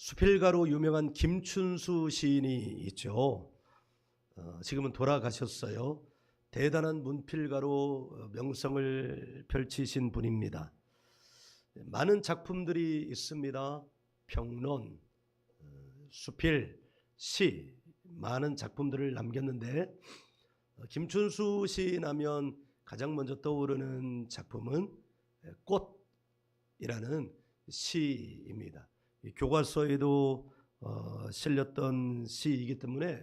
수필가로 유명한 김춘수 시인이 있죠. 지금은 돌아가셨어요. 대단한 문필가로 명성을 펼치신 분입니다. 많은 작품들이 있습니다. 평론, 수필, 시, 많은 작품들을 남겼는데 김춘수 시인 하면 가장 먼저 떠오르는 작품은 꽃이라는 시입니다. 교과서에도 실렸던 시이기 때문에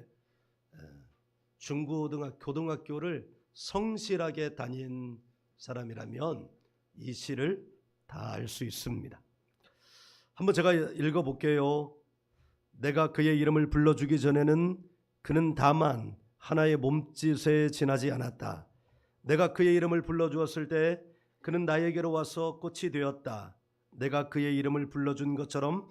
중고등학교, 고등학교를 성실하게 다닌 사람이라면 이 시를 다 알 수 있습니다. 한번 제가 읽어볼게요. 내가 그의 이름을 불러주기 전에는 그는 다만 하나의 몸짓에 지나지 않았다. 내가 그의 이름을 불러주었을 때 그는 나에게로 와서 꽃이 되었다. 내가 그의 이름을 불러준 것처럼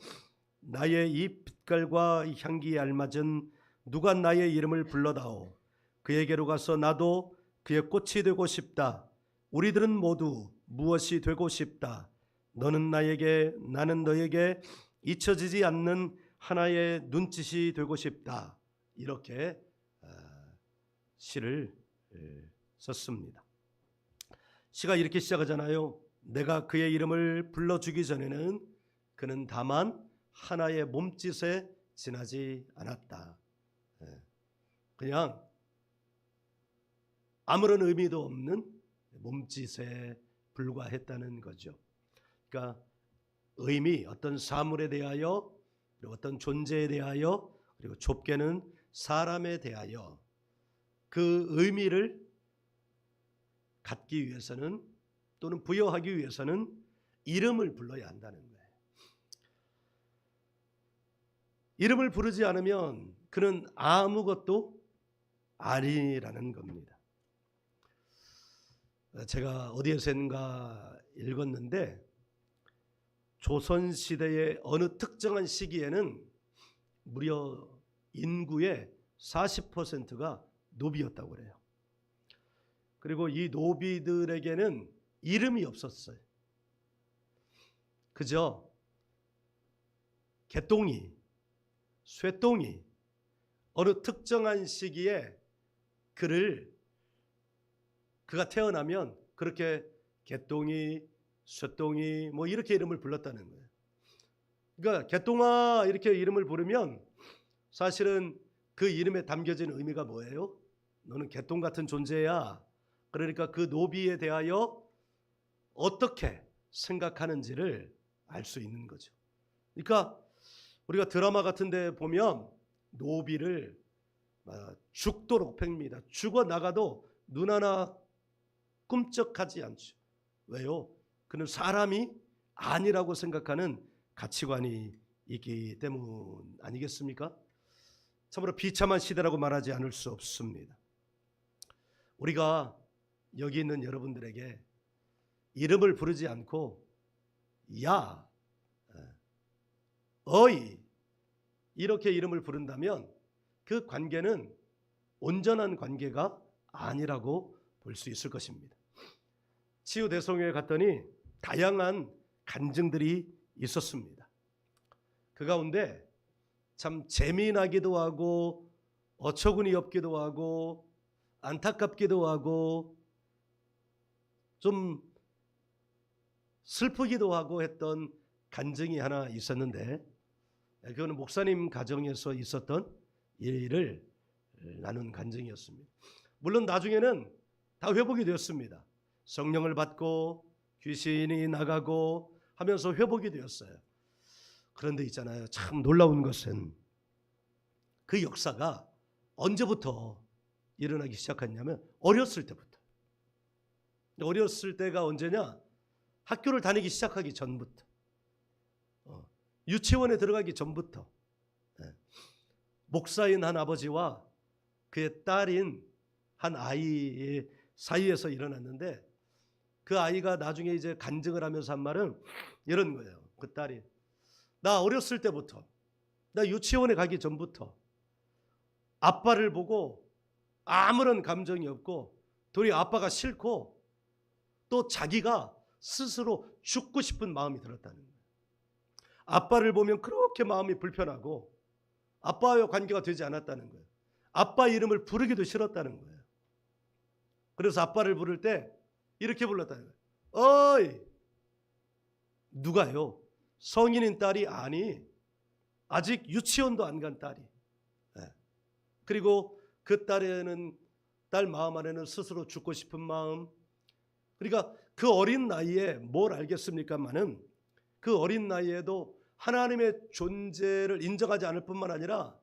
나의 이 빛깔과 향기에 알맞은 누가 나의 이름을 불러다오. 그에게로 가서 나도 그의 꽃이 되고 싶다. 우리들은 모두 무엇이 되고 싶다. 너는 나에게, 나는 너에게 잊혀지지 않는 하나의 눈짓이 되고 싶다. 이렇게 시를 썼습니다. 시가 이렇게 시작하잖아요. 내가 그의 이름을 불러주기 전에는 그는 다만 하나의 몸짓에 지나지 않았다. 그냥 아무런 의미도 없는 몸짓에 불과했다는 거죠. 그러니까 의미, 어떤 사물에 대하여, 그리고 어떤 존재에 대하여, 그리고 좁게는 사람에 대하여 그 의미를 갖기 위해서는, 또는 부여하기 위해서는 이름을 불러야 한다는 거예요. 이름을 부르지 않으면 그는 아무것도 아니라는 겁니다. 제가 어디에선가 읽었는데 조선시대의 어느 특정한 시기에는 무려 인구의 40%가 노비였다고 그래요. 그리고 이 노비들에게는 이름이 없었어요. 그저 개똥이, 쇠똥이 어느 특정한 시기에 그가 태어나면 그렇게 개똥이, 쇠똥이 뭐 이렇게 이름을 불렀다는 거예요. 그러니까 개똥아 이렇게 이름을 부르면 사실은 그 이름에 담겨진 의미가 뭐예요? 너는 개똥 같은 존재야. 그러니까 그 노비에 대하여 어떻게 생각하는지를 알 수 있는 거죠. 그러니까 우리가 드라마 같은 데 보면 노비를 죽도록 팹니다. 죽어나가도 눈 하나 꿈쩍하지 않죠. 왜요? 그는 사람이 아니라고 생각하는 가치관이 있기 때문 아니겠습니까? 참으로 비참한 시대라고 말하지 않을 수 없습니다. 우리가 여기 있는 여러분들에게 이름을 부르지 않고 야, 어이 이렇게 이름을 부른다면 그 관계는 온전한 관계가 아니라고 볼 수 있을 것입니다. 치유대성회에 갔더니 다양한 간증들이 있었습니다. 그 가운데 참 재미나기도 하고 어처구니 없기도 하고 안타깝기도 하고 좀 슬프기도 하고 했던 간증이 하나 있었는데 그거는 목사님 가정에서 있었던 일을 나눈 간증이었습니다. 물론 나중에는 다 회복이 되었습니다. 성령을 받고 귀신이 나가고 하면서 회복이 되었어요. 그런데 있잖아요. 참 놀라운 것은 그 역사가 언제부터 일어나기 시작했냐면 어렸을 때부터. 어렸을 때가 언제냐? 학교를 다니기 시작하기 전부터. 유치원에 들어가기 전부터. 목사인 한 아버지와 그의 딸인 한 아이의 사이에서 일어났는데 그 아이가 나중에 이제 간증을 하면서 한 말은 이런 거예요. 그 딸이 나 어렸을 때부터, 나 유치원에 가기 전부터 아빠를 보고 아무런 감정이 없고 도리어 아빠가 싫고 또 자기가 스스로 죽고 싶은 마음이 들었다는 거예요. 아빠를 보면 그렇게 마음이 불편하고 아빠와 관계가 되지 않았다는 거예요. 아빠 이름을 부르기도 싫었다는 거예요. 그래서 아빠를 부를 때 이렇게 불렀다는 거예요. 어이! 누가요? 성인인 딸이 아니 아직 유치원도 안 간 딸이. 그리고 그 딸 마음 안에는 스스로 죽고 싶은 마음. 그러니까 그 어린 나이에 뭘 알겠습니까마는 그 어린 나이에도 하나님의 존재를 인정하지 않을 뿐만 아니라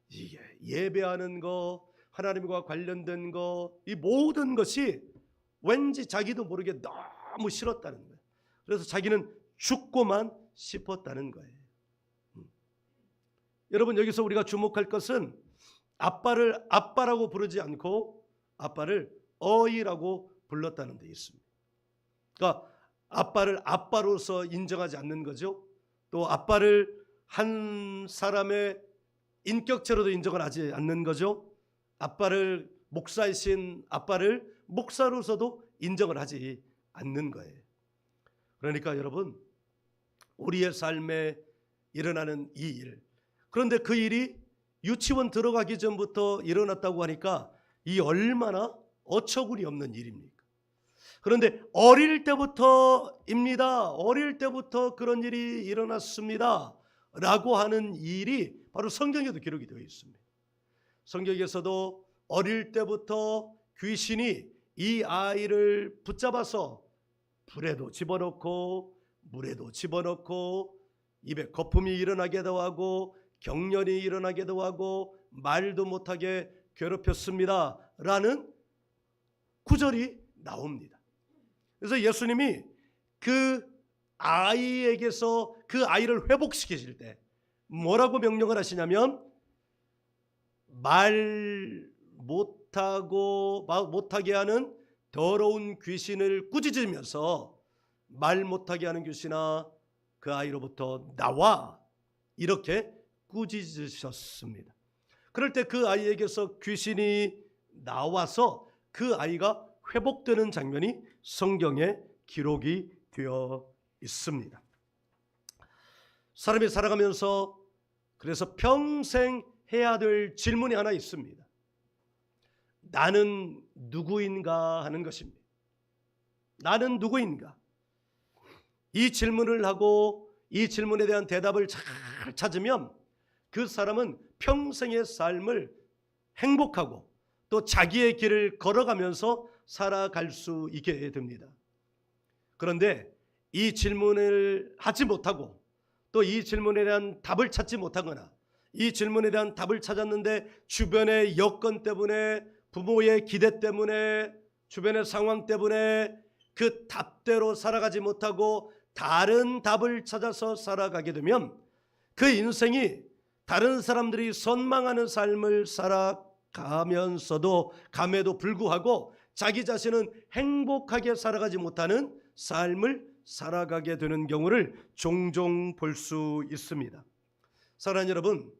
이게 예배하는 거, 하나님과 관련된 거, 이 모든 것이 왠지 자기도 모르게 너무 싫었다는 거예요. 그래서 자기는 죽고만 싶었다는 거예요. 여러분, 여기서 우리가 주목할 것은 아빠를 아빠라고 부르지 않고 아빠를 어이라고 불렀다는 데 있습니다. 그러니까 아빠를 아빠로서 인정하지 않는 거죠. 또 아빠를 한 사람의 인격체로도 인정을 하지 않는 거죠. 아빠를 목사이신 아빠를 목사로서도 인정을 하지 않는 거예요. 그러니까 여러분, 우리의 삶에 일어나는 이 일, 그런데 그 일이 유치원 들어가기 전부터 일어났다고 하니까 이 얼마나 어처구니 없는 일입니까? 그런데 어릴 때부터입니다. 어릴 때부터 그런 일이 일어났습니다 라고 하는 일이 바로 성경에도 기록이 되어 있습니다. 성경에서도 어릴 때부터 귀신이 이 아이를 붙잡아서 불에도 집어넣고 물에도 집어넣고 입에 거품이 일어나게도 하고 경련이 일어나게도 하고 말도 못하게 괴롭혔습니다 라는 구절이 나옵니다. 그래서 예수님이 그 아이에게서 그 아이를 회복시키실 때 뭐라고 명령을 하시냐면 말 못하게 하는 더러운 귀신을 꾸짖으면서 말 못하게 하는 귀신아 그 아이로부터 나와 이렇게 꾸짖으셨습니다. 그럴 때 그 아이에게서 귀신이 나와서 그 아이가 회복되는 장면이 성경에 기록이 되어 있습니다. 사람이 살아가면서 그래서 평생 해야 될 질문이 하나 있습니다. 나는 누구인가 하는 것입니다. 나는 누구인가? 이 질문을 하고 이 질문에 대한 대답을 잘 찾으면 그 사람은 평생의 삶을 행복하고 또 자기의 길을 걸어가면서 살아갈 수 있게 됩니다. 그런데 이 질문을 하지 못하고 또 이 질문에 대한 답을 찾지 못하거나 이 질문에 대한 답을 찾았는데 주변의 여건 때문에 부모의 기대 때문에 주변의 상황 때문에 그 답대로 살아가지 못하고 다른 답을 찾아서 살아가게 되면 그 인생이 다른 사람들이 선망하는 삶을 살아가면서도 감에도 불구하고 자기 자신은 행복하게 살아가지 못하는 삶을 살아가게 되는 경우를 종종 볼 수 있습니다. 사랑하는 여러분,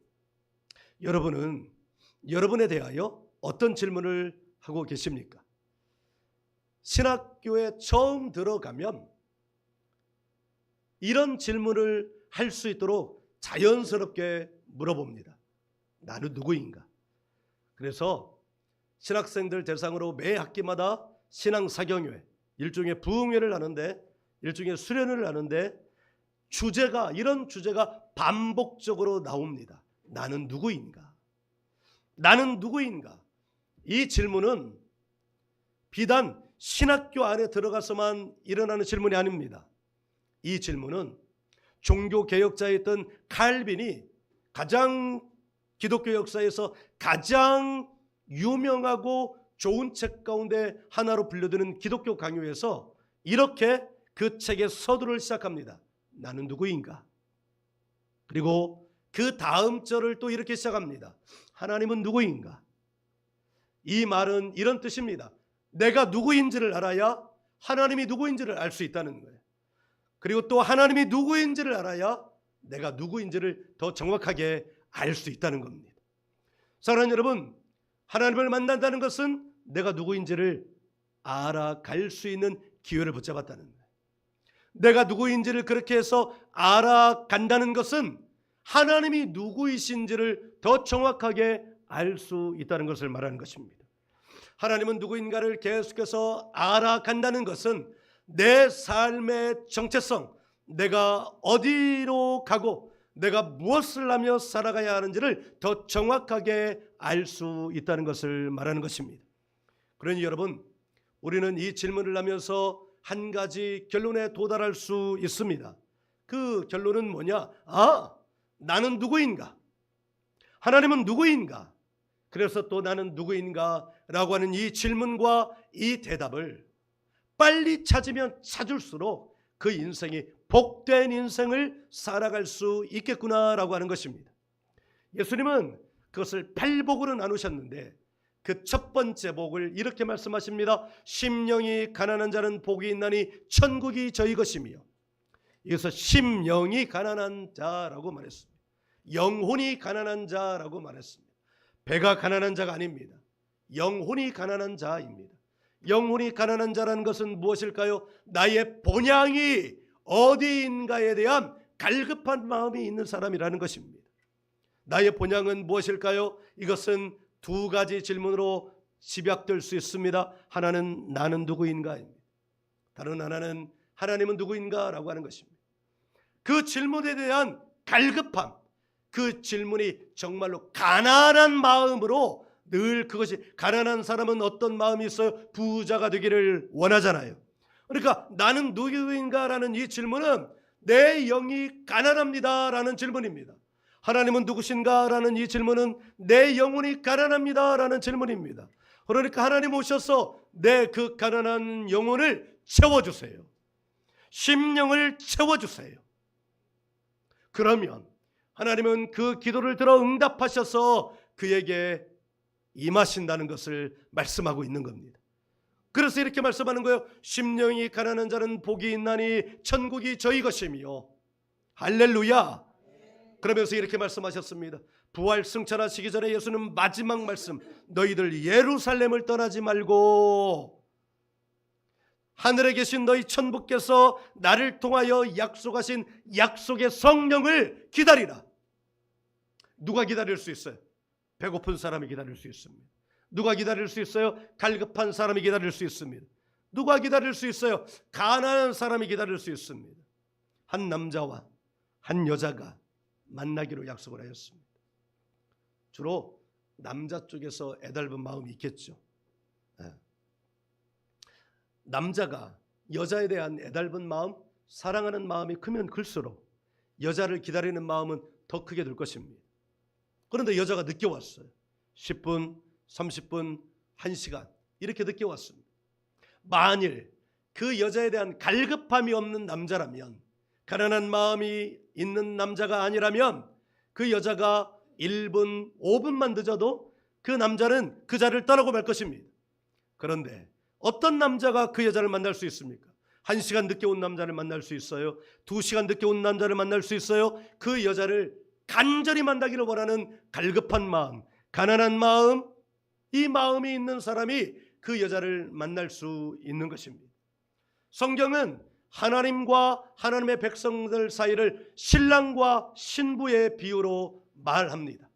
여러분은 여러분에 대하여 어떤 질문을 하고 계십니까? 신학교에 처음 들어가면 이런 질문을 할 수 있도록 자연스럽게 물어봅니다. 나는 누구인가? 그래서 신학생들 대상으로 매 학기마다 신앙사경회, 일종의 부흥회를 하는데 일종의 수련회를 하는데 이런 주제가 반복적으로 나옵니다. 나는 누구인가? 나는 누구인가? 이 질문은 비단 신학교 안에 들어가서만 일어나는 질문이 아닙니다. 이 질문은 종교개혁자였던 칼빈이 기독교 역사에서 가장 유명하고 좋은 책 가운데 하나로 분류되는 기독교 강요에서 이렇게 그 책의 서두를 시작합니다. 나는 누구인가? 그리고 그 다음 절을 또 이렇게 시작합니다. 하나님은 누구인가? 이 말은 이런 뜻입니다. 내가 누구인지를 알아야 하나님이 누구인지를 알 수 있다는 거예요. 그리고 또 하나님이 누구인지를 알아야 내가 누구인지를 더 정확하게 알 수 있다는 겁니다. 사랑하는 여러분, 하나님을 만난다는 것은 내가 누구인지를 알아갈 수 있는 기회를 붙잡았다는 거예요. 내가 누구인지를 그렇게 해서 알아간다는 것은 하나님이 누구이신지를 더 정확하게 알 수 있다는 것을 말하는 것입니다. 하나님은 누구인가를 계속해서 알아간다는 것은 내 삶의 정체성, 내가 어디로 가고 내가 무엇을 하며 살아가야 하는지를 더 정확하게 알 수 있다는 것을 말하는 것입니다. 그러니 여러분, 우리는 이 질문을 하면서 한 가지 결론에 도달할 수 있습니다. 그 결론은 뭐냐? 나는 누구인가? 하나님은 누구인가? 그래서 또 나는 누구인가? 라고 하는 이 질문과 이 대답을 빨리 찾으면 찾을수록 그 인생이 복된 인생을 살아갈 수 있겠구나라고 하는 것입니다. 예수님은 그것을 8복으로 나누셨는데 그 첫 번째 복을 이렇게 말씀하십니다. 심령이 가난한 자는 복이 있나니 천국이 저희 것이며, 이것을 심령이 가난한 자라고 말했습니다. 영혼이 가난한 자라고 말했습니다. 배가 가난한 자가 아닙니다. 영혼이 가난한 자입니다. 영혼이 가난한 자라는 것은 무엇일까요? 나의 본향이 어디인가에 대한 갈급한 마음이 있는 사람이라는 것입니다. 나의 본향은 무엇일까요? 이것은 두 가지 질문으로 집약될 수 있습니다. 하나는 나는 누구인가입니다. 다른 하나는 하나님은 누구인가라고 하는 것입니다. 그 질문에 대한 갈급함, 그 질문이 정말로 가난한 마음으로, 늘 그것이, 가난한 사람은 어떤 마음이 있어요? 부자가 되기를 원하잖아요. 그러니까 나는 누구인가라는 이 질문은 내 영이 가난합니다라는 질문입니다. 하나님은 누구신가라는 이 질문은 내 영혼이 가난합니다라는 질문입니다. 그러니까 하나님 오셔서 내 그 가난한 영혼을 채워주세요. 심령을 채워주세요. 그러면 하나님은 그 기도를 들어 응답하셔서 그에게 임하신다는 것을 말씀하고 있는 겁니다. 그래서 이렇게 말씀하는 거예요. 심령이 가난한 자는 복이 있나니 천국이 저희 것이며. 할렐루야. 그러면서 이렇게 말씀하셨습니다. 부활 승천하시기 전에 예수는 마지막 말씀, 너희들 예루살렘을 떠나지 말고 하늘에 계신 너희 천부께서 나를 통하여 약속하신 약속의 성령을 기다리라. 누가 기다릴 수 있어요? 배고픈 사람이 기다릴 수 있습니다. 누가 기다릴 수 있어요? 갈급한 사람이 기다릴 수 있습니다. 누가 기다릴 수 있어요? 가난한 사람이 기다릴 수 있습니다. 한 남자와 한 여자가 만나기로 약속을 하였습니다. 주로 남자 쪽에서 애달픈 마음이 있겠죠. 남자가 여자에 대한 애달픈 마음, 사랑하는 마음이 크면 클수록 여자를 기다리는 마음은 더 크게 될 것입니다. 그런데 여자가 늦게 왔어요. 10분, 30분, 1시간 이렇게 늦게 왔습니다. 만일 그 여자에 대한 갈급함이 없는 남자라면, 가난한 마음이 있는 남자가 아니라면 그 여자가 1분, 5분만 늦어도 그 남자는 그 자리를 떠나고 말 것입니다. 그런데 어떤 남자가 그 여자를 만날 수 있습니까? 1시간 늦게 온 남자를 만날 수 있어요. 2시간 늦게 온 남자를 만날 수 있어요. 그 여자를 간절히 만나기를 원하는 갈급한 마음, 가난한 마음, 이 마음이 있는 사람이 그 여자를 만날 수 있는 것입니다. 성경은 하나님과 하나님의 백성들 사이를 신랑과 신부의 비유로 말합니다.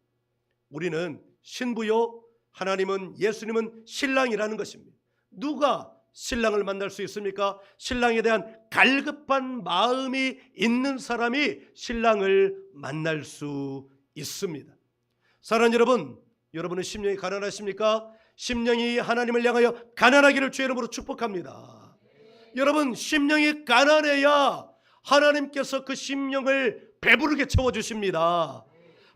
우리는 신부요, 하나님은, 예수님은 신랑이라는 것입니다. 누가 신랑을 만날 수 있습니까? 신랑에 대한 갈급한 마음이 있는 사람이 신랑을 만날 수 있습니다. 사랑하는 여러분, 여러분은 심령이 가난하십니까? 심령이 하나님을 향하여 가난하기를 주의 이름으로 축복합니다. 여러분, 심령이 가난해야 하나님께서 그 심령을 배부르게 채워주십니다.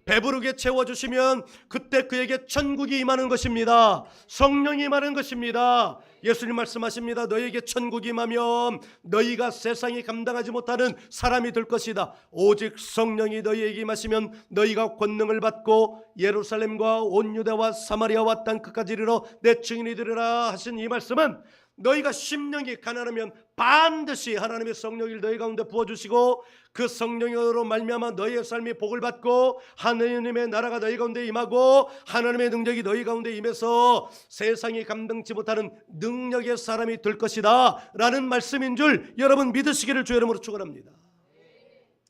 배부르게 채워주시면 그때 그에게 천국이 임하는 것입니다. 성령이 임하는 것입니다. 예수님 말씀하십니다. 너희에게 천국이 임하면 너희가 세상이 감당하지 못하는 사람이 될 것이다. 오직 성령이 너희에게 임하시면 너희가 권능을 받고 예루살렘과 온 유대와 사마리아와 땅 끝까지 이르러 내 증인이 되리라 하신 이 말씀은 너희가 심령이 가난하면 반드시 하나님의 성령을 너희 가운데 부어주시고 그 성령으로 말미암아 너희의 삶이 복을 받고 하나님의 나라가 너희 가운데 임하고 하나님의 능력이 너희 가운데 임해서 세상이 감당치 못하는 능력의 사람이 될 것이다 라는 말씀인 줄 여러분 믿으시기를 주의 이름으로 축원합니다.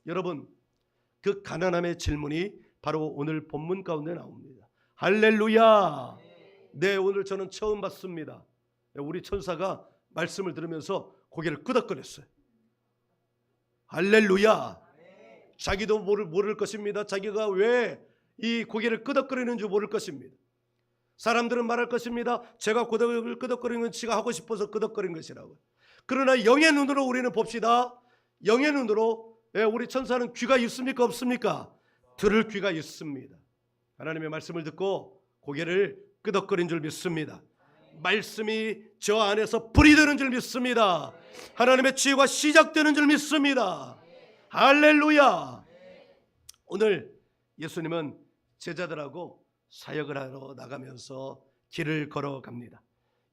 여러분, 그 가난함의 질문이 바로 오늘 본문 가운데 나옵니다. 할렐루야. 네, 오늘 저는 처음 봤습니다. 우리 천사가 말씀을 들으면서 고개를 끄덕거렸어요. 할렐루야. 자기도 모를 것입니다. 자기가 왜 이 고개를 끄덕거리는 줄 모를 것입니다. 사람들은 말할 것입니다. 제가 고개를 끄덕거리는 건 지가 하고 싶어서 끄덕거린 것이라고. 그러나 영의 눈으로 우리는 봅시다. 영의 눈으로 우리 천사는 귀가 있습니까 없습니까? 들을 귀가 있습니다. 하나님의 말씀을 듣고 고개를 끄덕거린 줄 믿습니다. 말씀이 저 안에서 불이 되는 줄 믿습니다. 하나님의 치유가 시작되는 줄 믿습니다. 할렐루야. 오늘 예수님은 제자들하고 사역을 하러 나가면서 길을 걸어갑니다.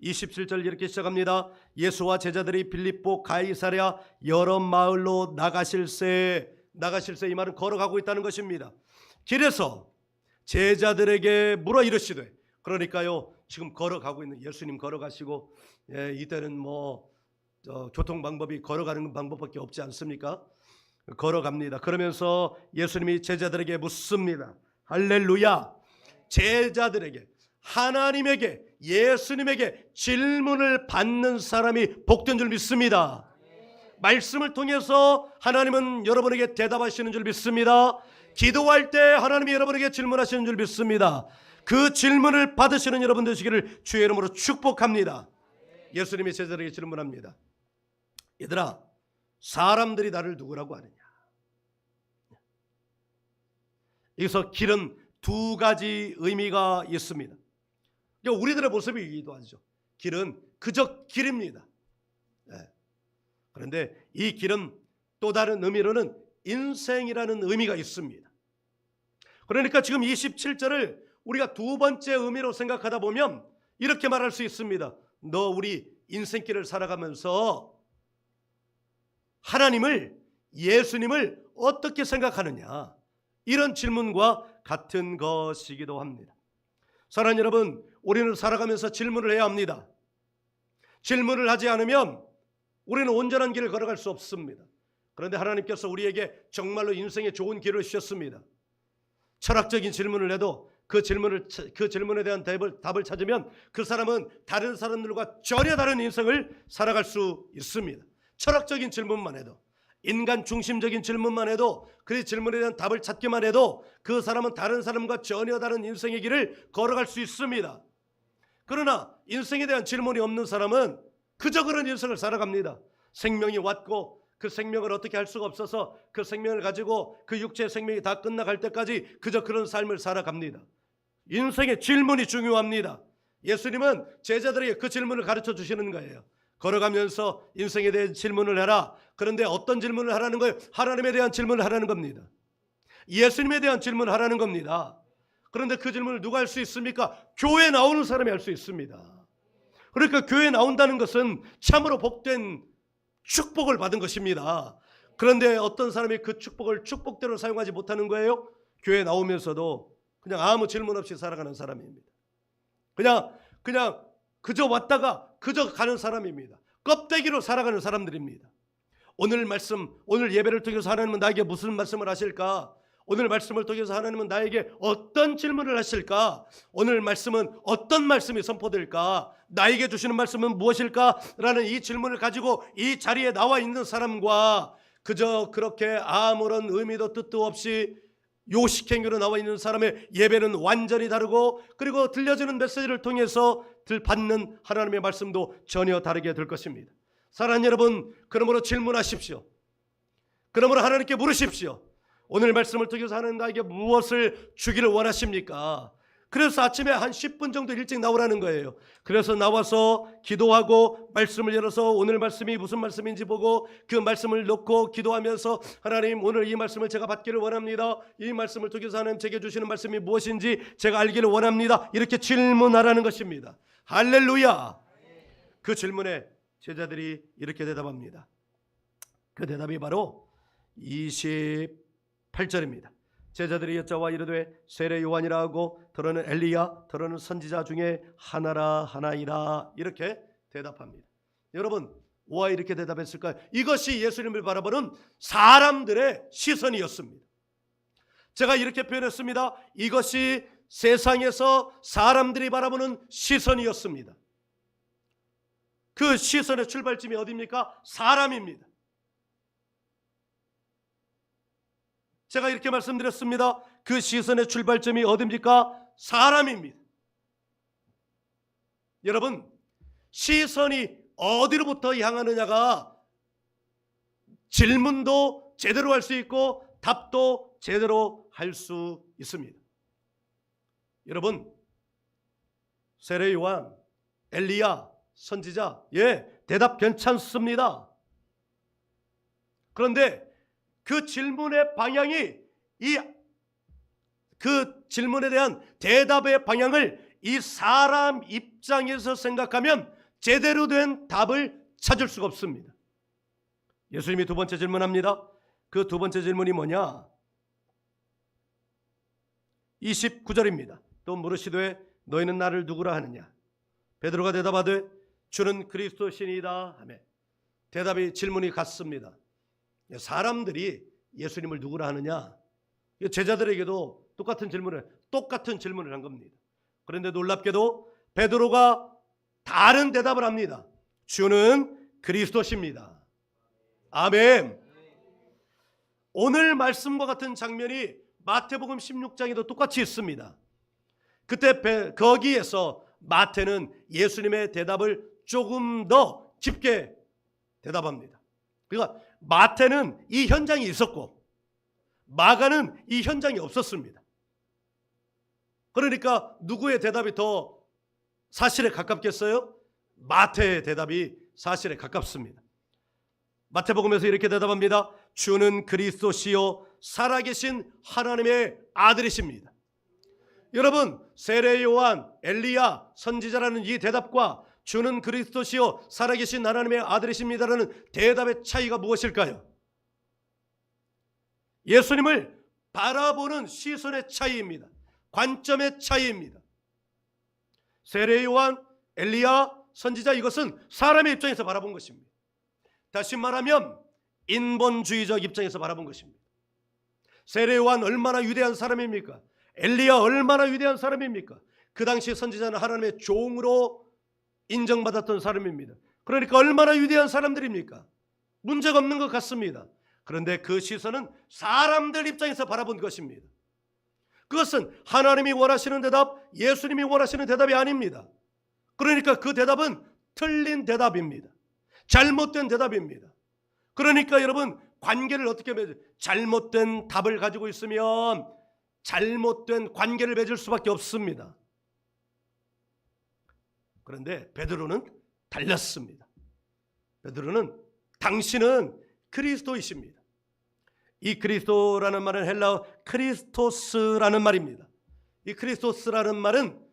27절 이렇게 시작합니다. 예수와 제자들이 빌립보 가이사랴 여러 마을로 나가실새 이 말은 걸어가고 있다는 것입니다. 길에서 제자들에게 물어 이르시되, 그러니까요 지금 걸어가고 있는 예수님 걸어가시고 이때는 교통 방법이 걸어가는 방법밖에 없지 않습니까? 걸어갑니다. 그러면서 예수님이 제자들에게 묻습니다. 할렐루야. 제자들에게, 하나님에게, 예수님에게 질문을 받는 사람이 복된 줄 믿습니다. 말씀을 통해서 하나님은 여러분에게 대답하시는 줄 믿습니다. 기도할 때 하나님이 여러분에게 질문하시는 줄 믿습니다. 그 질문을 받으시는 여러분 되시기를 주의 이름으로 축복합니다. 예수님이 제자들에게 질문합니다. 얘들아, 사람들이 나를 누구라고 하느냐? 여기서 길은 두 가지 의미가 있습니다. 우리들의 모습이기도 하죠. 길은 그저 길입니다. 그런데 이 길은 또 다른 의미로는 인생이라는 의미가 있습니다. 그러니까 지금 27절을 우리가 두 번째 의미로 생각하다 보면 이렇게 말할 수 있습니다. 너 우리 인생길을 살아가면서 하나님을, 예수님을 어떻게 생각하느냐, 이런 질문과 같은 것이기도 합니다. 사랑하는 여러분, 우리는 살아가면서 질문을 해야 합니다. 질문을 하지 않으면 우리는 온전한 길을 걸어갈 수 없습니다. 그런데 하나님께서 우리에게 정말로 인생의 좋은 길을 주셨습니다. 철학적인 질문을 해도 그 질문에 대한 답을 찾으면 그 사람은 다른 사람들과 전혀 다른 인생을 살아갈 수 있습니다. 철학적인 질문만 해도, 인간 중심적인 질문만 해도, 그 질문에 대한 답을 찾기만 해도 그 사람은 다른 사람과 전혀 다른 인생의 길을 걸어갈 수 있습니다. 그러나 인생에 대한 질문이 없는 사람은 그저 그런 인생을 살아갑니다. 생명이 왔고 그 생명을 어떻게 할 수가 없어서 그 생명을 가지고 그 육체의 생명이 다 끝나갈 때까지 그저 그런 삶을 살아갑니다. 인생의 질문이 중요합니다. 예수님은 제자들에게 그 질문을 가르쳐 주시는 거예요. 걸어가면서 인생에 대한 질문을 해라. 그런데 어떤 질문을 하라는 거예요? 하나님에 대한 질문을 하라는 겁니다. 예수님에 대한 질문을 하라는 겁니다. 그런데 그 질문을 누가 할 수 있습니까? 교회에 나오는 사람이 할 수 있습니다. 그러니까 교회에 나온다는 것은 참으로 복된 축복을 받은 것입니다. 그런데 어떤 사람이 그 축복을 축복대로 사용하지 못하는 거예요? 교회에 나오면서도 그냥 아무 질문 없이 살아가는 사람입니다. 그냥 그저 왔다가 그저 가는 사람입니다. 껍데기로 살아가는 사람들입니다. 오늘 말씀, 오늘 예배를 통해서 하나님은 나에게 무슨 말씀을 하실까? 오늘 말씀을 통해서 하나님은 나에게 어떤 질문을 하실까? 오늘 말씀은 어떤 말씀이 선포될까? 나에게 주시는 말씀은 무엇일까? 라는 이 질문을 가지고 이 자리에 나와 있는 사람과 그저 그렇게 아무런 의미도 뜻도 없이 요식행위로 나와 있는 사람의 예배는 완전히 다르고, 그리고 들려주는 메시지를 통해서 받는 하나님의 말씀도 전혀 다르게 될 것입니다. 사랑하는 여러분, 그러므로 질문하십시오. 그러므로 하나님께 물으십시오. 오늘 말씀을 통해서 하나님 나에게 무엇을 주기를 원하십니까? 그래서 아침에 한 10분 정도 일찍 나오라는 거예요. 그래서 나와서 기도하고 말씀을 열어서 오늘 말씀이 무슨 말씀인지 보고 그 말씀을 놓고 기도하면서 하나님, 오늘 이 말씀을 제가 받기를 원합니다. 이 말씀을 통해서 하나님 제게 주시는 말씀이 무엇인지 제가 알기를 원합니다. 이렇게 질문하라는 것입니다. 할렐루야. 그 질문에 제자들이 이렇게 대답합니다. 그 대답이 바로 28절입니다. 제자들이 여짜와 이르되 세례 요한이라 하고 더러는 엘리야 더러는 선지자 중에 하나라 하나이라 이렇게 대답합니다. 여러분 왜 이렇게 대답했을까요? 이것이 예수님을 바라보는 사람들의 시선이었습니다. 제가 이렇게 표현했습니다. 이것이 세상에서 사람들이 바라보는 시선이었습니다. 그 시선의 출발점이 어디입니까? 사람입니다. 제가 이렇게 말씀드렸습니다. 그 시선의 출발점이 어디입니까? 사람입니다. 여러분, 시선이 어디로부터 향하느냐가 질문도 제대로 할 수 있고 답도 제대로 할 수 있습니다. 여러분, 세례 요한, 엘리야, 선지자, 대답 괜찮습니다. 그런데 그 질문의 방향이 그 질문에 대한 대답의 방향을 이 사람 입장에서 생각하면 제대로 된 답을 찾을 수가 없습니다. 예수님이 두 번째 질문합니다. 그 두 번째 질문이 뭐냐? 29절입니다. 또 물으시되 너희는 나를 누구라 하느냐? 베드로가 대답하되 주는 그리스도시니이다 하며 대답이 질문이 같습니다. 사람들이 예수님을 누구라 하느냐? 제자들에게도 똑같은 질문을 한 겁니다. 그런데 놀랍게도 베드로가 다른 대답을 합니다. 주는 그리스도십니다. 아멘. 오늘 말씀과 같은 장면이 마태복음 16장에도 똑같이 있습니다. 그때 거기에서 마태는 예수님의 대답을 조금 더 깊게 대답합니다. 그러니까 마태는 이 현장이 있었고 마가는 이 현장이 없었습니다. 그러니까 누구의 대답이 더 사실에 가깝겠어요? 마태의 대답이 사실에 가깝습니다. 마태복음에서 이렇게 대답합니다. 주는 그리스도시요 살아계신 하나님의 아들이십니다. 여러분, 세례 요한, 엘리야, 선지자라는 이 대답과 주는 그리스도시요 살아계신 하나님의 아들이십니다라는 대답의 차이가 무엇일까요? 예수님을 바라보는 시선의 차이입니다. 관점의 차이입니다. 세례 요한, 엘리야, 선지자 이것은 사람의 입장에서 바라본 것입니다. 다시 말하면 인본주의적 입장에서 바라본 것입니다. 세례 요한 얼마나 위대한 사람입니까? 엘리야 얼마나 위대한 사람입니까? 그 당시 선지자는 하나님의 종으로 인정받았던 사람입니다. 그러니까 얼마나 위대한 사람들입니까? 문제가 없는 것 같습니다. 그런데 그 시선은 사람들 입장에서 바라본 것입니다. 그것은 하나님이 원하시는 대답, 예수님이 원하시는 대답이 아닙니다. 그러니까 그 대답은 틀린 대답입니다. 잘못된 대답입니다. 그러니까 여러분 관계를 어떻게 맺어요? 잘못된 답을 가지고 있으면 잘못된 관계를 맺을 수밖에 없습니다. 그런데 베드로는 달랐습니다. 베드로는 당신은 그리스도이십니다. 이 그리스도라는 말은 헬라어 크리스토스라는 말입니다. 이 크리스토스라는 말은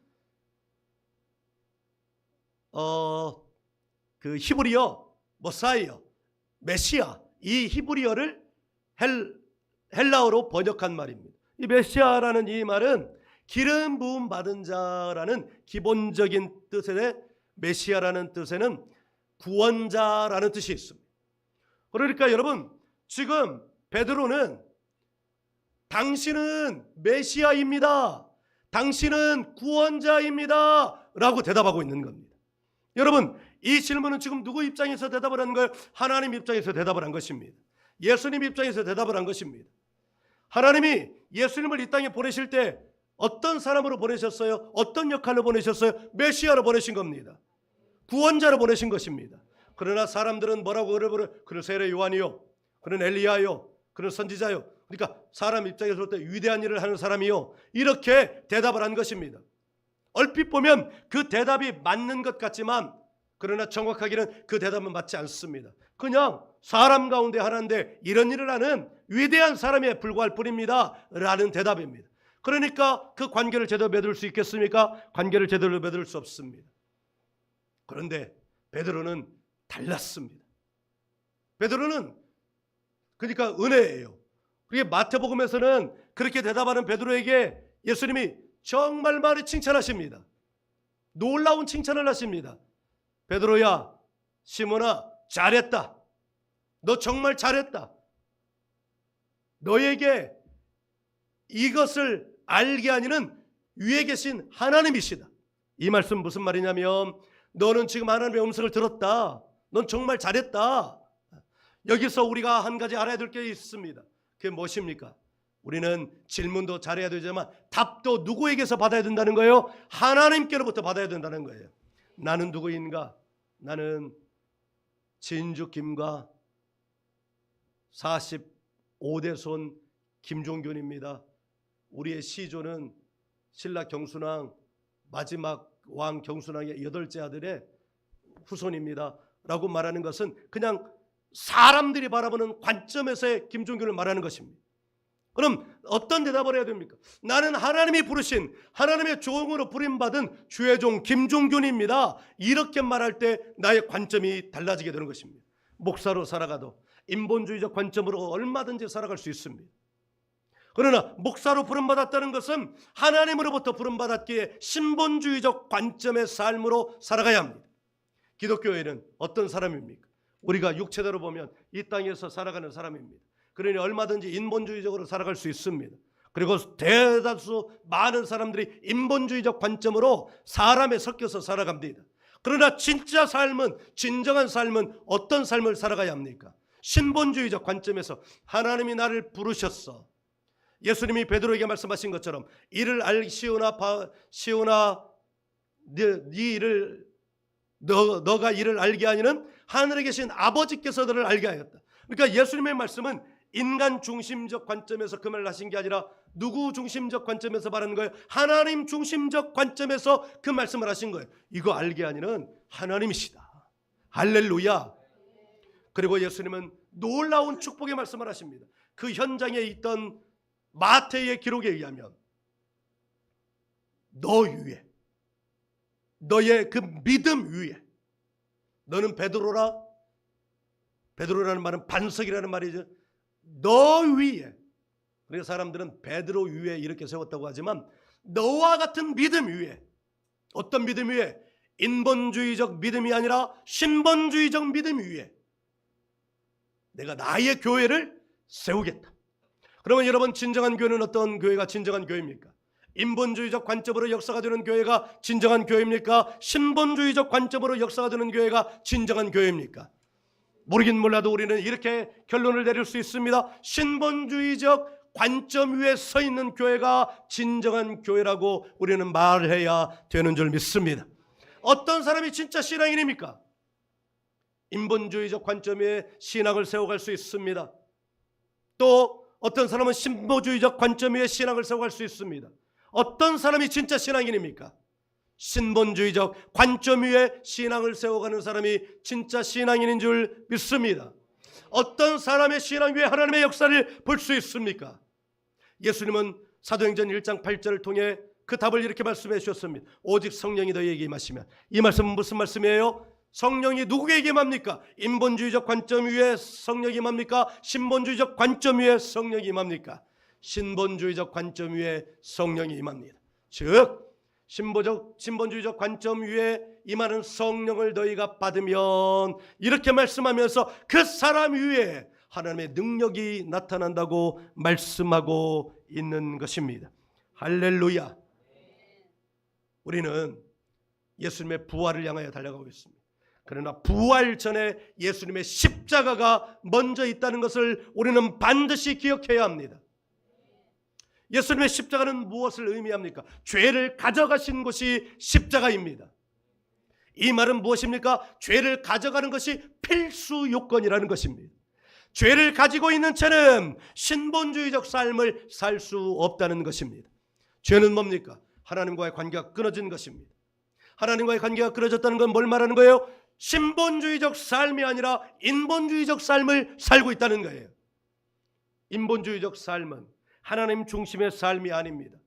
그 히브리어 모사이어, 메시아 이 히브리어를 헬라어로 번역한 말입니다. 이 메시아라는 이 말은 기름 부음 받은 자라는 기본적인 뜻의 메시아라는 뜻에는 구원자라는 뜻이 있습니다. 그러니까 여러분 지금 베드로는 당신은 메시아입니다. 당신은 구원자입니다. 라고 대답하고 있는 겁니다. 여러분 이 질문은 지금 누구 입장에서 대답을 한 거예요? 하나님 입장에서 대답을 한 것입니다. 예수님 입장에서 대답을 한 것입니다. 하나님이 예수님을 이 땅에 보내실 때 어떤 사람으로 보내셨어요? 어떤 역할로 보내셨어요? 메시아로 보내신 겁니다. 구원자로 보내신 것입니다. 그러나 사람들은 뭐라고 그를 부르? 그는 세례 요한이요, 그는 엘리야요, 그는 선지자요. 그러니까 사람 입장에서 볼 때 위대한 일을 하는 사람이요, 이렇게 대답을 한 것입니다. 얼핏 보면 그 대답이 맞는 것 같지만 그러나 정확하게는 그 대답은 맞지 않습니다. 그냥 사람 가운데 하나인데 이런 일을 하는 위대한 사람에 불과할 뿐입니다 라는 대답입니다. 그러니까 그 관계를 제대로 맺을 수 있겠습니까? 관계를 제대로 맺을 수 없습니다. 그런데 베드로는 달랐습니다. 베드로는 그러니까 은혜예요. 그게 마태복음에서는 그렇게 대답하는 베드로에게 예수님이 정말 많이 칭찬하십니다. 놀라운 칭찬을 하십니다. 베드로야, 시몬아, 잘했다. 너 정말 잘했다. 너에게 이것을 알게 하니는 위에 계신 하나님이시다. 이 말씀 무슨 말이냐면 너는 지금 하나님의 음성을 들었다. 넌 정말 잘했다. 여기서 우리가 한 가지 알아야 될 게 있습니다. 그게 무엇입니까? 우리는 질문도 잘해야 되지만 답도 누구에게서 받아야 된다는 거예요? 하나님께로부터 받아야 된다는 거예요. 나는 누구인가? 나는 진주 김과 45대 손 김종균입니다. 우리의 시조는 신라 경순왕 마지막 왕 경순왕의 8째 아들의 후손입니다 라고 말하는 것은 그냥 사람들이 바라보는 관점에서의 김종균을 말하는 것입니다. 그럼 어떤 대답을 해야 됩니까? 나는 하나님이 부르신 하나님의 종으로 부름받은 주의 종 김종균입니다. 이렇게 말할 때 나의 관점이 달라지게 되는 것입니다. 목사로 살아가도 인본주의적 관점으로 얼마든지 살아갈 수 있습니다. 그러나 목사로 부름받았다는 것은 하나님으로부터 부름받았기에 신본주의적 관점의 삶으로 살아가야 합니다. 기독교회는 어떤 사람입니까? 우리가 육체대로 보면 이 땅에서 살아가는 사람입니다. 그러니 얼마든지 인본주의적으로 살아갈 수 있습니다. 그리고 대다수 많은 사람들이 인본주의적 관점으로 사람에 섞여서 살아갑니다. 그러나 진짜 삶은, 진정한 삶은 어떤 삶을 살아가야 합니까? 신본주의적 관점에서 하나님이 나를 부르셨어. 예수님이 베드로에게 말씀하신 것처럼 이를 알기 시오나 너가 이를 알게 하니는 하늘에 계신 아버지께서 너를 알게 하였다. 그러니까 예수님의 말씀은 인간 중심적 관점에서 그 말을 하신 게 아니라 누구 중심적 관점에서 말하는 거예요? 하나님 중심적 관점에서 그 말씀을 하신 거예요. 이거 알게 하니는 하나님이시다. 할렐루야. 그리고 예수님은 놀라운 축복의 말씀을 하십니다. 그 현장에 있던 마태의 기록에 의하면 너 위에, 너의 그 믿음 위에, 너는 베드로라, 베드로라는 말은 반석이라는 말이죠. 너 위에, 그래서 사람들은 베드로 위에 이렇게 세웠다고 하지만 너와 같은 믿음 위에, 어떤 믿음 위에? 인본주의적 믿음이 아니라 신본주의적 믿음 위에 내가 나의 교회를 세우겠다. 그러면 여러분, 진정한 교회는 어떤 교회가 진정한 교회입니까? 인본주의적 관점으로 역사가 되는 교회가 진정한 교회입니까? 신본주의적 관점으로 역사가 되는 교회가 진정한 교회입니까? 모르긴 몰라도 우리는 이렇게 결론을 내릴 수 있습니다. 신본주의적 관점 위에 서 있는 교회가 진정한 교회라고 우리는 말해야 되는 줄 믿습니다. 어떤 사람이 진짜 신앙인입니까? 인본주의적 관점 위에 신앙을 세워갈 수 있습니다. 또 어떤 사람은 신본주의적 관점 위에 신앙을 세워갈 수 있습니다. 어떤 사람이 진짜 신앙인입니까? 신본주의적 관점 위에 신앙을 세워가는 사람이 진짜 신앙인인 줄 믿습니다. 어떤 사람의 신앙 위에 하나님의 역사를 볼 수 있습니까? 예수님은 사도행전 1장 8절을 통해 그 답을 이렇게 말씀해 주셨습니다. 오직 성령이 너희에게 임하시면. 이 말씀은 무슨 말씀이에요? 성령이 누구에게 임합니까? 인본주의적 관점 위에 성령이 임합니까? 신본주의적 관점 위에 성령이 임합니까? 신본주의적 관점 위에 성령이 임합니다. 즉 신본주의적 관점 위에 임하는 성령을 너희가 받으면, 이렇게 말씀하면서 그 사람 위에 하나님의 능력이 나타난다고 말씀하고 있는 것입니다. 할렐루야. 우리는 예수님의 부활을 향하여 달려가고 있습니다. 그러나 부활 전에 예수님의 십자가가 먼저 있다는 것을 우리는 반드시 기억해야 합니다. 예수님의 십자가는 무엇을 의미합니까? 죄를 가져가신 것이 십자가입니다. 이 말은 무엇입니까? 죄를 가져가는 것이 필수 요건이라는 것입니다. 죄를 가지고 있는 채는 신본주의적 삶을 살 수 없다는 것입니다. 죄는 뭡니까? 하나님과의 관계가 끊어진 것입니다. 하나님과의 관계가 끊어졌다는 건 뭘 말하는 거예요? 신본주의적 삶이 아니라 인본주의적 삶을 살고 있다는 거예요. 인본주의적 삶은 하나님 중심의 삶이 아닙니다.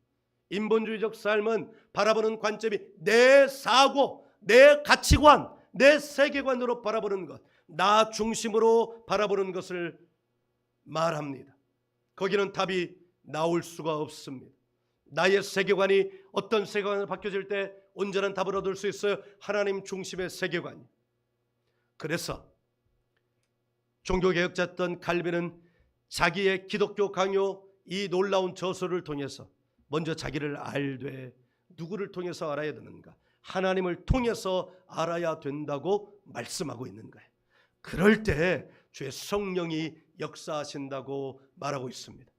인본주의적 삶은 바라보는 관점이 내 사고, 내 가치관, 내 세계관으로 바라보는 것, 나 중심으로 바라보는 것을 말합니다. 거기는 답이 나올 수가 없습니다. 나의 세계관이 어떤 세계관으로 바뀌어질 때 온전한 답을 얻을 수 있어요. 하나님 중심의 세계관. 그래서 종교개혁자였던 칼빈은 자기의 기독교 강요 이 놀라운 저서를 통해서 먼저 자기를 알되 누구를 통해서 알아야 되는가? 하나님을 통해서 알아야 된다고 말씀하고 있는 거예요. 그럴 때 주의 성령이 역사하신다고 말하고 있습니다.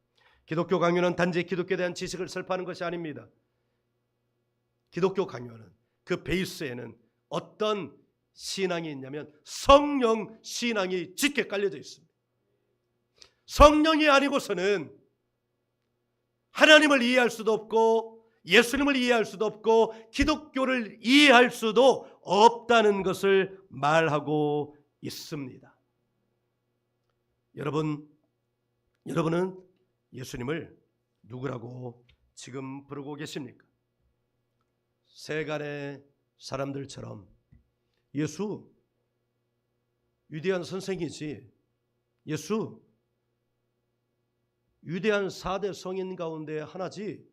기독교 강요는 단지 기독교에 대한 지식을 설파하는 것이 아닙니다. 기독교 강요는 그 베이스에는 어떤 신앙이 있냐면 성령 신앙이 짙게 깔려져 있습니다. 성령이 아니고서는 하나님을 이해할 수도 없고 예수님을 이해할 수도 없고 기독교를 이해할 수도 없다는 것을 말하고 있습니다. 여러분은 예수님을 누구라고 지금 부르고 계십니까? 세간의 사람들처럼 예수 위대한 선생이지, 예수 위대한 4대 성인 가운데 하나지,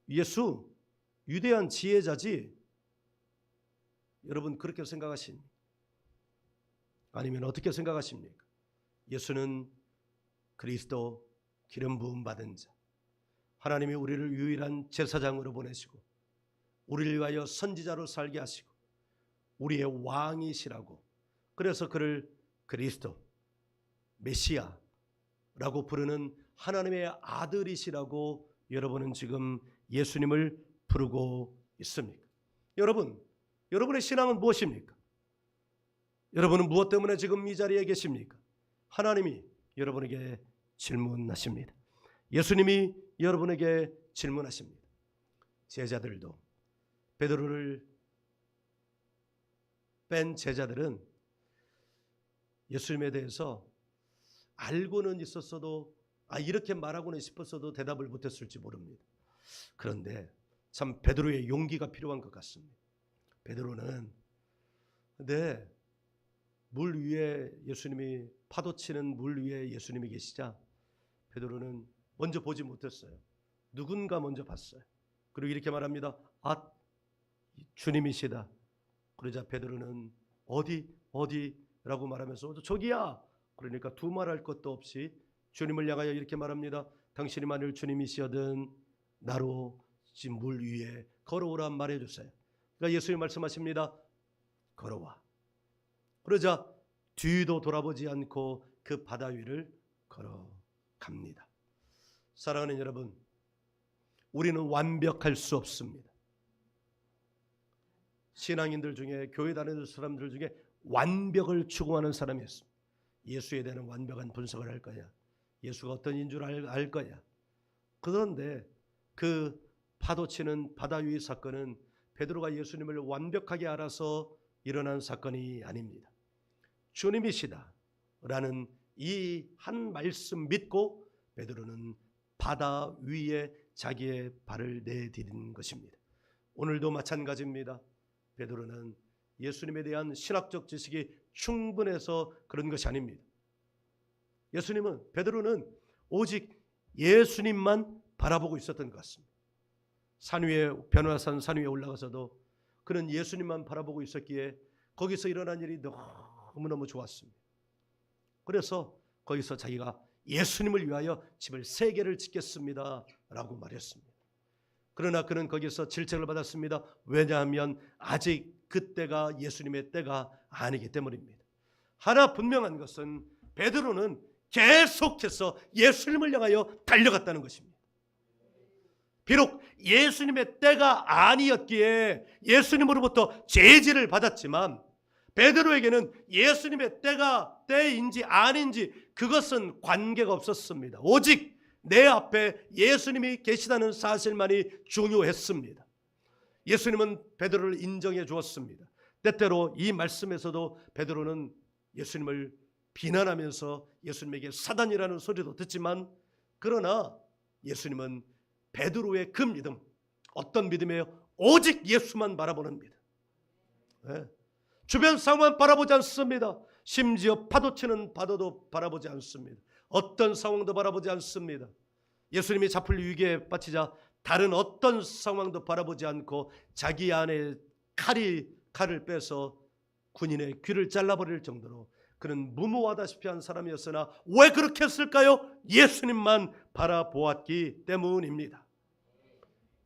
예수 위대한 지혜자지, 여러분 그렇게 생각하십니까? 아니면 어떻게 생각하십니까? 예수는 그리스도 기름 부음 받은 자, 하나님이 우리를 유일한 제사장으로 보내시고 우리를 위하여 선지자로 살게 하시고 우리의 왕이시라고, 그래서 그를 그리스도 메시아라고 부르는 하나님의 아들이시라고 여러분은 지금 예수님을 부르고 있습니까? 여러분의 신앙은 무엇입니까? 여러분은 무엇 때문에 지금 이 자리에 계십니까? 하나님이 여러분에게 질문하십니다. 예수님이 여러분에게 질문하십니다. 제자들도, 베드로를 뺀 제자들은 예수님에 대해서 알고는 있었어도 이렇게 말하고는 싶었어도 대답을 못했을지 모릅니다. 그런데 참 베드로의 용기가 필요한 것 같습니다. 베드로는 물 위에 예수님이, 파도치는 물 위에 예수님이 계시자 베드로는 먼저 보지 못했어요. 누군가 먼저 봤어요. 그리고 이렇게 말합니다. 주님이시다. 그러자 베드로는 어디라고 말하면서 저기야. 그러니까 두말할 것도 없이 주님을 향하여 이렇게 말합니다. 당신이 만일 주님이시여든 나로 지금 물 위에 걸어오라 말해주세요. 그러니까 예수님 말씀하십니다. 걸어와. 그러자 뒤도 돌아보지 않고 그 바다 위를 걸어갑니다. 사랑하는 여러분, 우리는 완벽할 수 없습니다. 신앙인들 중에, 교회 다니는 사람들 중에 완벽을 추구하는 사람이 있습니다. 예수에 대한 완벽한 분석을 할 거야. 예수가 어떤 인 줄 알 거야. 그런데 그 파도치는 바다 위 사건은 베드로가 예수님을 완벽하게 알아서 일어난 사건이 아닙니다. 주님이시다라는 이 한 말씀 믿고 베드로는 바다 위에 자기의 발을 내디딘 것입니다. 오늘도 마찬가지입니다. 베드로는 예수님에 대한 신학적 지식이 충분해서 그런 것이 아닙니다. 베드로는 오직 예수님만 바라보고 있었던 것 같습니다. 변화산 산 위에 올라가서도 그는 예수님만 바라보고 있었기에 거기서 일어난 일이 너무너무 좋았습니다. 그래서 거기서 자기가 예수님을 위하여 집을 3개를 짓겠습니다 라고 말했습니다. 그러나 그는 거기서 질책을 받았습니다. 왜냐하면 아직 그때가 예수님의 때가 아니기 때문입니다. 하나 분명한 것은 베드로는 계속해서 예수님을 향하여 달려갔다는 것입니다. 비록 예수님의 때가 아니었기에 예수님으로부터 제지를 받았지만 베드로에게는 예수님의 때인지 아닌지 그것은 관계가 없었습니다. 오직 내 앞에 예수님이 계시다는 사실만이 중요했습니다. 예수님은 베드로를 인정해 주었습니다. 때때로 이 말씀에서도 베드로는 예수님을 비난하면서 예수님에게 사단이라는 소리도 듣지만, 그러나 예수님은 베드로의 그 믿음, 어떤 믿음이에요? 오직 예수만 바라보는 믿음. 주변 상황만 바라보지 않습니다. 심지어 파도치는 바다도 바라보지 않습니다. 어떤 상황도 바라보지 않습니다. 예수님이 잡힐 위기에 빠지자 다른 어떤 상황도 바라보지 않고 자기 안에 칼을 빼서 군인의 귀를 잘라버릴 정도로 그는 무모하다시피 한 사람이었으나 왜 그렇게 했을까요? 예수님만 바라보았기 때문입니다.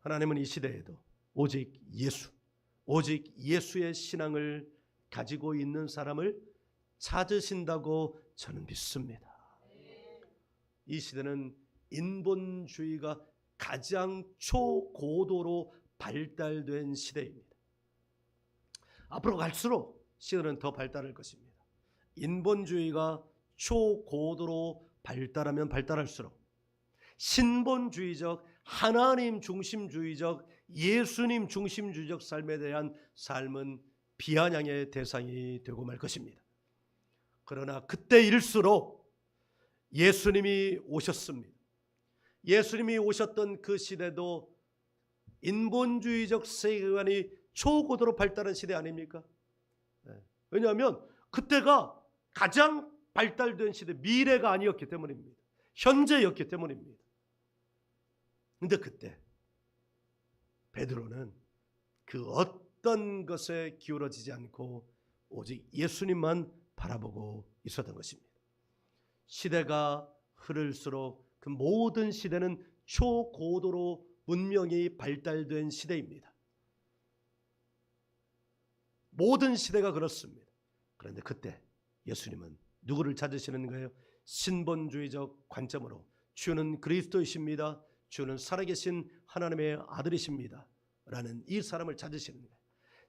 하나님은 이 시대에도 오직 예수의 신앙을 가지고 있는 사람을 찾으신다고 저는 믿습니다. 이 시대는 인본주의가 가장 초고도로 발달된 시대입니다. 앞으로 갈수록 시대는 더 발달할 것입니다. 인본주의가 초고도로 발달하면 발달할수록 신본주의적, 하나님 중심주의적, 예수님 중심주의적 삶에 대한 삶은 비아냥의 대상이 되고 말 것입니다. 그러나 그때일수록 예수님이 오셨습니다. 예수님이 오셨던 그 시대도 인본주의적 세계관이 초고도로 발달한 시대 아닙니까? 왜냐하면 그때가 가장 발달된 시대, 미래가 아니었기 때문입니다. 현재였기 때문입니다. 그런데 그때 베드로는 그 어떤 것에 기울어지지 않고 오직 예수님만 바라보고 있었던 것입니다. 시대가 흐를수록 그 모든 시대는 초고도로 문명이 발달된 시대입니다. 모든 시대가 그렇습니다. 그런데 그때 예수님은 누구를 찾으시는 거예요? 신본주의적 관점으로 주는 그리스도이십니다. 주는 살아계신 하나님의 아들이십니다. 라는 이 사람을 찾으시는 거예요.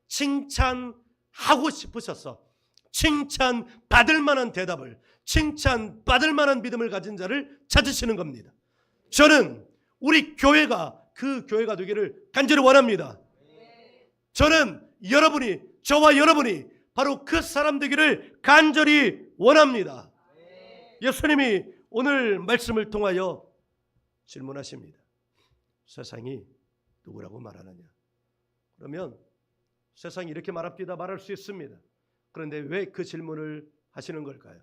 칭찬하고 싶으셔서 칭찬받을 만한 대답을, 칭찬받을 만한 믿음을 가진 자를 찾으시는 겁니다. 저는 우리 교회가 그 교회가 되기를 간절히 원합니다. 저는 저와 여러분이 바로 그 사람 되기를 간절히 원합니다. 예수님이 오늘 말씀을 통하여 질문하십니다. 세상이 누구라고 말하느냐? 그러면 세상이 이렇게 말합니다. 말할 수 있습니다. 그런데 왜 그 질문을 하시는 걸까요?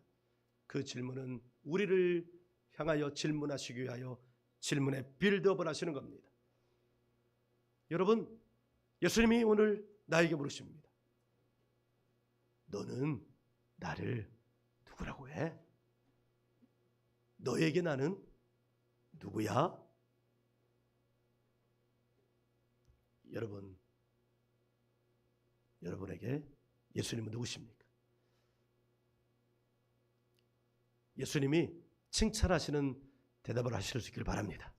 그 질문은 우리를 향하여 질문하시기 위하여 질문의 빌드업을 하시는 겁니다. 여러분, 예수님이 오늘 나에게 물으십니다. 너는 나를 누구라고 해? 너에게 나는 누구야? 여러분에게 예수님은 누구십니까? 예수님이 칭찬하시는 대답을 하실 수 있기를 바랍니다.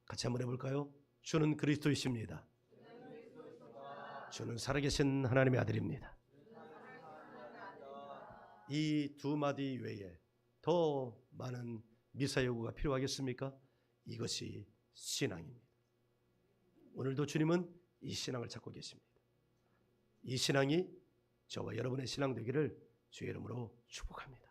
같이 한번 해볼까요? 주는 그리스도이십니다. 주는 살아계신 하나님의 아들입니다. 이 두 마디 외에 더 많은 미사 요구가 필요하겠습니까? 이것이 신앙입니다. 오늘도 주님은 이 신앙을 찾고 계십니다. 이 신앙이 저와 여러분의 신앙 되기를 주의 이름으로 축복합니다.